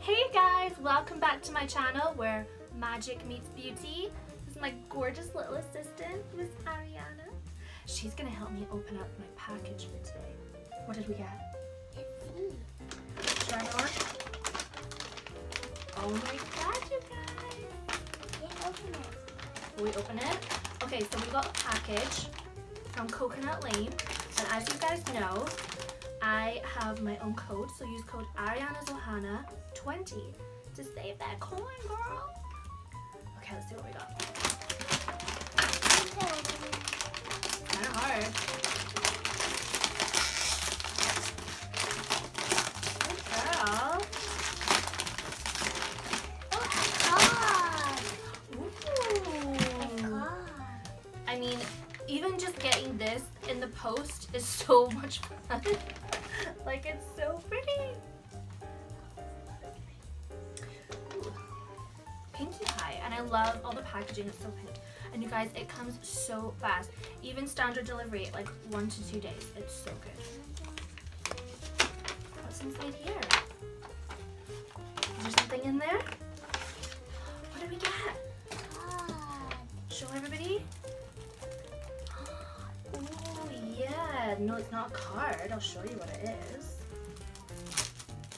Hey guys, welcome back to my channel where magic meets beauty. This is my gorgeous little assistant, Miss Ariana. She's gonna help me open up my package for today. What did we get? Try it on. Oh my god, you guys. Yeah, open it. Will we open it? Okay, so we got a package from Coconut Lane. And as you guys know, I have my own code, so use code ArianaZohana20 to save that coin, girl. Okay, let's see what we got. Kind of hard. Good girl. Ooh. I mean, even just getting this in the post is so much fun. Like, it's so pretty. Ooh. Pinkie pie, and I love all the packaging. It's so pink. And you guys, it comes so fast. Even standard delivery, like 1 to 2 days. It's so good. What's inside here? Is there something in there? What did we get? Show everybody. Yeah, no, it's not a card. I'll show you what it is.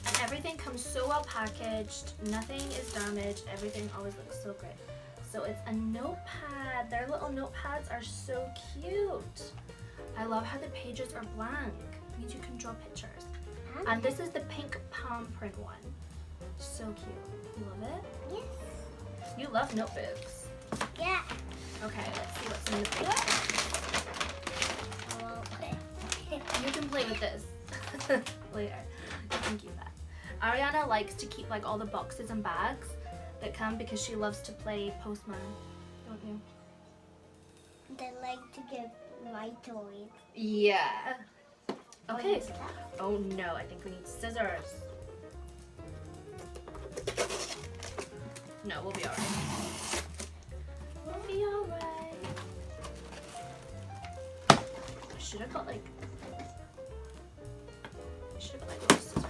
And everything comes so well packaged. Nothing is damaged. Everything always looks so great. So it's a notepad. Their little notepads are so cute. I love how the pages are blank. It means you can draw pictures. And this is the pink palm print one. So cute. You love it? Yes. You love notebooks. Yeah. Okay, let's see what's in the pink. You can play with this later. You can keep that. Ariana likes to keep like all the boxes and bags that come because she loves to play postman, don't you? They like to give my toys. Yeah. Okay. Oh no, I think we need scissors. No, we'll be alright. We'll be alright. I should have got like little scissors.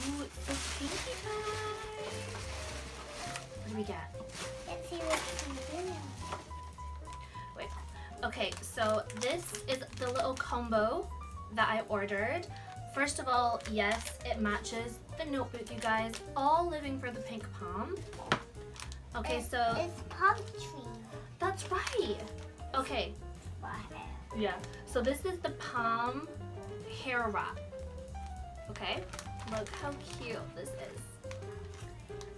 Ooh, it's the Pinkie pie. What do we get? Let's see what's in there. Wait. Okay, so this is the little combo that I ordered. First of all, yes, it matches the notebook, you guys. All living for the pink palm. Okay, so it's palm tree. That's right. Okay. Yeah, so this is the palm hair wrap. Okay, look how cute this is.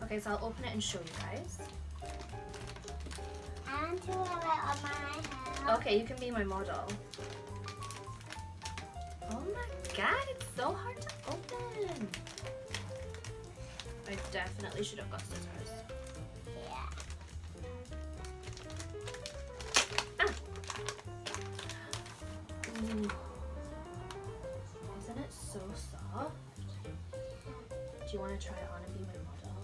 Okay, so I'll open it and show you guys. I want to wear it on my hair. Okay, you can be my model. Oh my god, it's so hard to open. I definitely should have got scissors. Yeah. Ooh. Isn't it so soft? Do you want to try it on and be my model?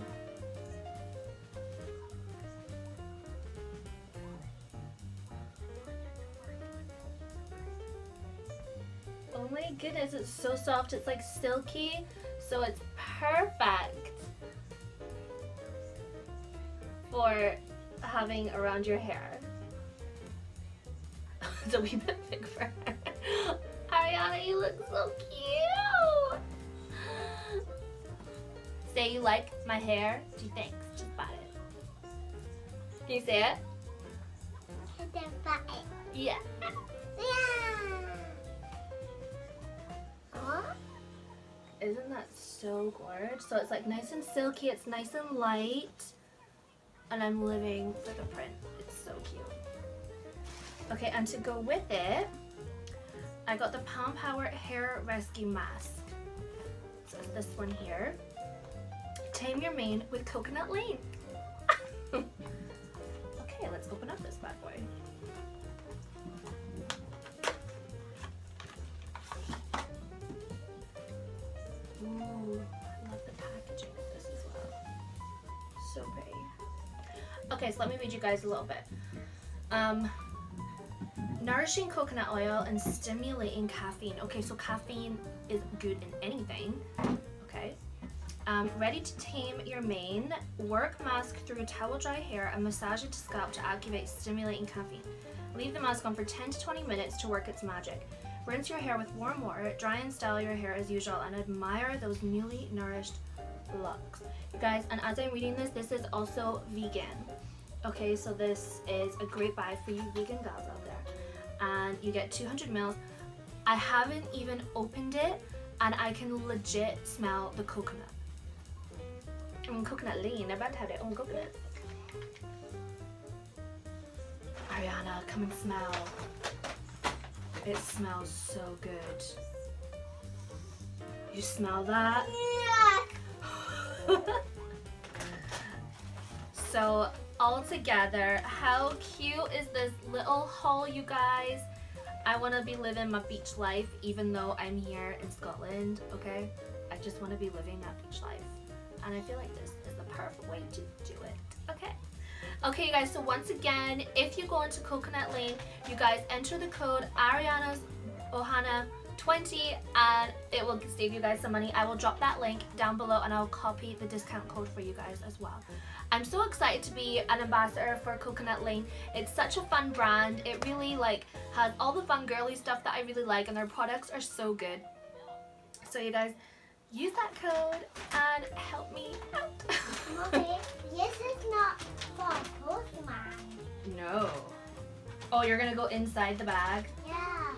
Oh my goodness, it's so soft. It's like silky, so it's perfect for having around your hair. It's a wee bit big for her. Ariana, you look so cute. Say you like my hair. Gee, thanks. Just bought it. Can you say it? Yeah. Isn't that so gorgeous? So it's like nice and silky. It's nice and light. And I'm living for the print. It's so cute. Okay, and to go with it, I got the Palm Power Hair Rescue Mask. So it's this one here. Tame your mane with Coconut Lane. Okay, let's open up this bad boy. Ooh, I love the packaging of this as well. So pretty. Okay, so let me read you guys a little bit. nourishing coconut oil and stimulating caffeine. Okay, so caffeine is good in anything. Okay. Ready to tame your mane. Work mask through towel dry hair and massage it to scalp to activate stimulating caffeine. Leave the mask on for 10 to 20 minutes to work its magic. Rinse your hair with warm water, dry and style your hair as usual, and admire those newly nourished locks. You guys, and as I'm reading this, this is also vegan. Okay, so this is a great buy for you vegan gals out there. And you get 200 mils. I haven't even opened it, and I can legit smell the coconut. I mean, coconut lean. I bet to have their own coconut. Ariana, come and smell. It smells so good. You smell that? Yeah. So all together, how cute is this little haul, you guys? I want to be living my beach life even though I'm here in Scotland, okay? I just want to be living that beach life. And I feel like this is the perfect way to do it, okay? Okay, you guys, so once again, if you go into Coconut Lane, you guys enter the code Ariana's Ohana 20 and it will save you guys some money. I will drop that link down below and I'll copy the discount code for you guys as well. I'm so excited to be an ambassador for Coconut Lane. It's such a fun brand. It really has all the fun girly stuff that I really like, and their products are so good. So you guys, use that code and help me out. Okay, this is not for Pokemon. No. Oh, you're gonna go inside the bag? Yeah.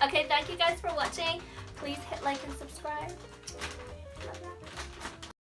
Okay, thank you guys for watching. Please hit like and subscribe.